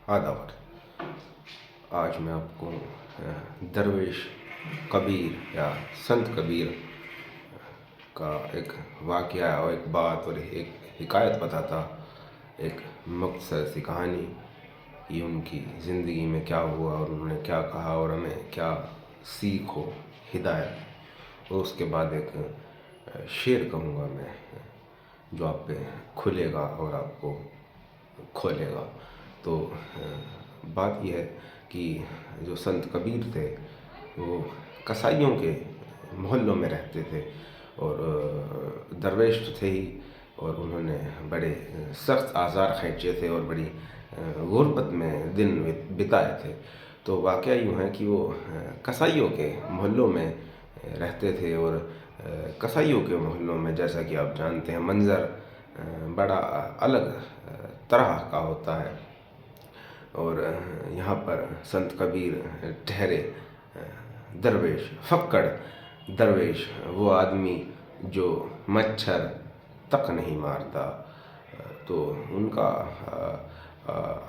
आदावर। आज मैं आपको दरवेश कबीर या संत कबीर का एक वाक़या और एक बात और एक हिकायत बताता, एक मुख्तसर सी कहानी कि उनकी ज़िंदगी में क्या हुआ और उन्होंने क्या कहा और हमें क्या सीख हो, हिदायत। और उसके बाद एक शेर कहूँगा मैं, जो आप पे खुलेगा और आपको खोलेगा। तो बात यह है कि जो संत कबीर थे वो कसाईयों के मोहल्लों में रहते थे और दरवेश तो थे ही, और उन्होंने बड़े सख्त आज़ार खींचे थे और बड़ी गुर्बत में दिन बिताए थे। तो वाक़या यूँ है कि वो कसाईयों के मोहल्लों में रहते थे और कसाईयों के मोहल्लों में, जैसा कि आप जानते हैं, मंज़र बड़ा अलग तरह का होता है। और यहाँ पर संत कबीर ठहरे दरवेश, फक्कड़ दरवेश, वो आदमी जो मच्छर तक नहीं मारता। तो उनका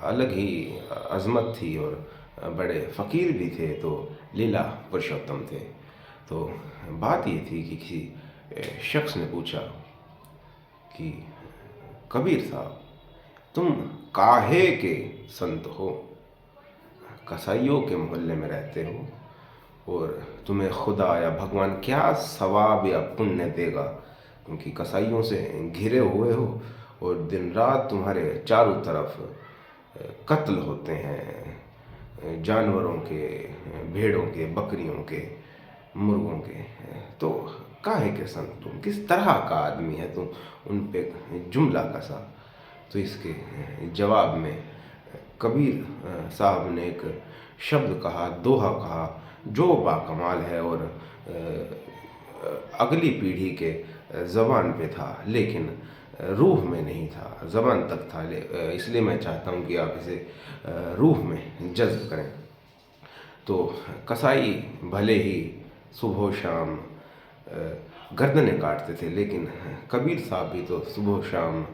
अलग ही अज़मत थी और बड़े फ़कीर भी थे, तो लीला पुरुषोत्तम थे। तो बात ये थी कि किसी शख्स ने पूछा कि कबीर साहब, तुम काहे के संत हो? कसाईयों के मोहल्ले में रहते हो और तुम्हें खुदा या भगवान क्या सवाब या पुण्य देगा, क्योंकि कसाईयों से घिरे हुए हो और दिन रात तुम्हारे चारों तरफ कत्ल होते हैं, जानवरों के, भेड़ों के, बकरियों के, मुर्गों के। तो काहे के संत तुम, किस तरह का आदमी है तुम? उन पे जुमला कसा। तो इसके जवाब में कबीर साहब ने एक शब्द कहा, दोहा कहा, जो बाकमाल है और अगली पीढ़ी के ज़बान पे था, लेकिन रूह में नहीं था, ज़बान तक था। इसलिए मैं चाहता हूँ कि आप इसे रूह में जज्ब करें। तो कसाई भले ही सुबह शाम गर्दनें काटते थे, लेकिन कबीर साहब भी तो सुबह शाम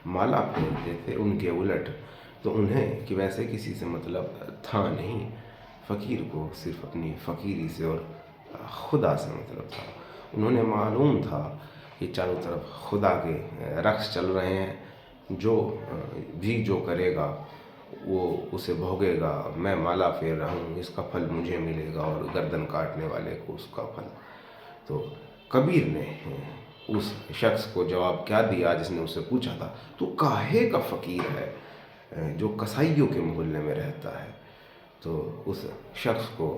माला पहनते थे। उनके उलट तो उन्हें कि वैसे किसी से मतलब था नहीं, फ़कीर को सिर्फ अपनी फ़कीरी से और खुदा से मतलब था। उन्होंने मालूम था कि चारों तरफ खुदा के रक्स चल रहे हैं, जो भी जो करेगा वो उसे भोगेगा। मैं माला फेर रहा हूँ, इसका फल मुझे मिलेगा और गर्दन काटने वाले को उसका फल। तो कबीर ने उस शख्स को जवाब क्या दिया जिसने उससे पूछा था, तू काहे का फ़कीर है जो कसाईयों के मोहल्ले में रहता है? तो उस शख्स को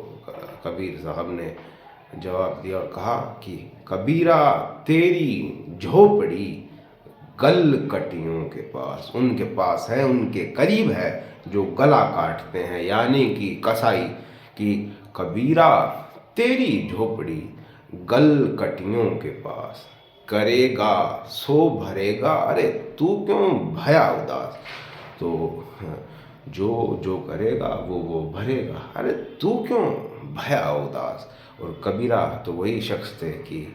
कबीर साहब ने जवाब दिया और कहा कि कबीरा, तेरी झोपड़ी गल कटियों के पास, उनके पास है, उनके करीब है जो गला काटते हैं, यानी कि कसाई। कि कबीरा, तेरी झोपड़ी गल कटियों के पास, करेगा सो भरेगा, अरे तू क्यों भया उदास? तो जो जो करेगा वो भरेगा, अरे तू क्यों भया उदास? और कबीरा तो वही शख्स थे कि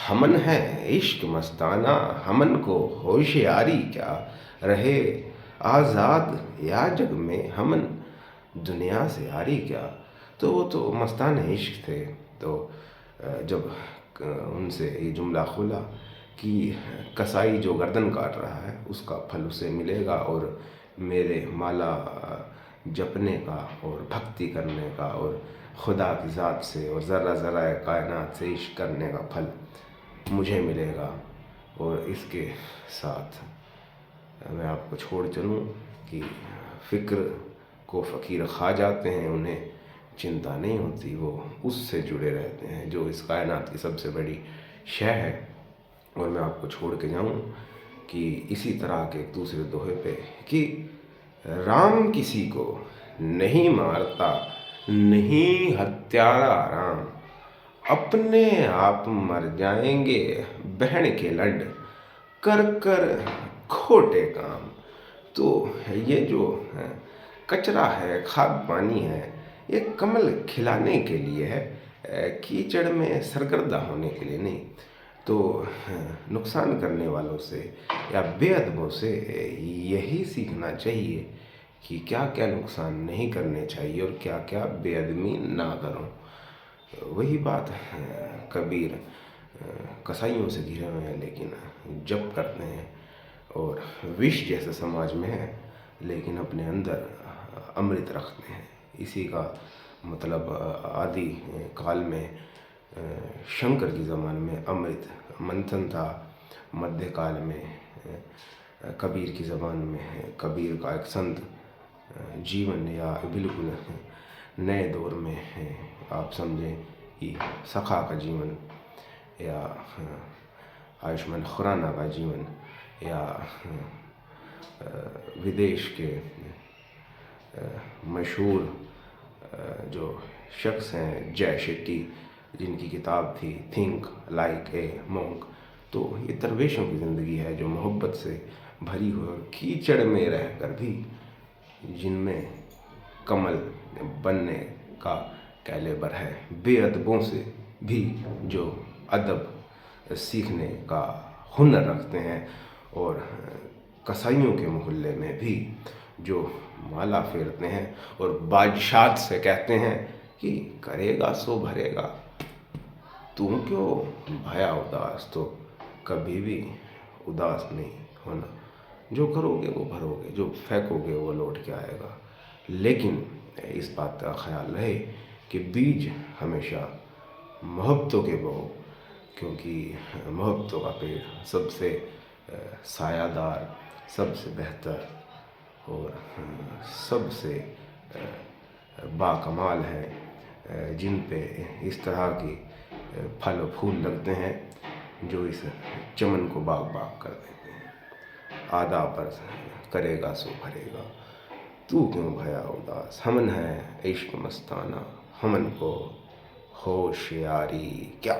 हमन है इश्क मस्ताना, हमन को होशियारी क्या, रहे आज़ाद या जग में हमन दुनिया से यारी क्या। तो वो तो मस्तान इश्क थे। तो जब उनसे ये जुमला खोला कि कसाई जो गर्दन काट रहा है उसका फल उसे मिलेगा, और मेरे माला जपने का और भक्ति करने का और खुदा की ज़ात से और ज़रा ज़रा कायनात से इश्क करने का फल मुझे मिलेगा। और इसके साथ मैं आपको छोड़ चलूँ कि फ़िक्र को फ़कीर खा जाते हैं, उन्हें चिंता नहीं होती, वो उससे जुड़े रहते हैं जो इस कायनात की सबसे बड़ी शय है। और मैं आपको छोड़ के जाऊँ कि इसी तरह के एक दूसरे दोहे पे कि राम किसी को नहीं मारता, नहीं हत्यारा राम, अपने आप मर जाएंगे बहन के लड, कर कर खोटे काम। तो ये जो कचरा है, खाद पानी है, ये कमल खिलाने के लिए है, कीचड़ में सरगर्दा होने के लिए नहीं। तो नुकसान करने वालों से या बेअदबों से यही सीखना चाहिए कि क्या क्या नुकसान नहीं करने चाहिए और क्या क्या बेअदबी ना करूं। वही बात है, कबीर कसाइयों से घिरे हुए हैं लेकिन जप करते हैं, और विष जैसे समाज में है लेकिन अपने अंदर अमृत रखते हैं। इसी का मतलब आदि काल में शंकर की ज़माने में अमृत मंथन था, मध्यकाल में कबीर की ज़बान में कबीर का एक संत जीवन, या बिल्कुल नए दौर में आप समझें कि सखा का जीवन, या आयुष्मान खुराना का जीवन, या विदेश के मशहूर जो शख्स हैं जय शेट्टी, जिनकी किताब थी थिंक लाइक ए मॉन्क। तो ये दरवेशों की ज़िंदगी है जो मोहब्बत से भरी हुई और कीचड़ में रहकर भी जिनमें कमल बनने का कैलेबर है, बेअदबों से भी जो अदब सीखने का हुनर रखते हैं, और कसाइयों के मोहल्ले में भी जो माला फेरते हैं और बादशाह से कहते हैं कि करेगा सो भरेगा, तू क्यों भया उदास, तो कभी भी उदास नहीं होना, जो करोगे वो भरोगे, जो फेंकोगे वो लौट के आएगा। लेकिन इस बात का ख्याल रहे कि बीज हमेशा मोहब्बतों के बो, क्योंकि मोहब्बतों का पेड़ सबसे सायादार, सबसे बेहतर और सबसे बाकमाल है, जिन पे इस तरह की फल फूल लगते हैं जो इस चमन को बाग बाग कर देते हैं। आधा पर करेगा सो भरेगा, तू क्यों भया उदास, हमन है इश्क मस्ताना, हमन को होशियारी क्या।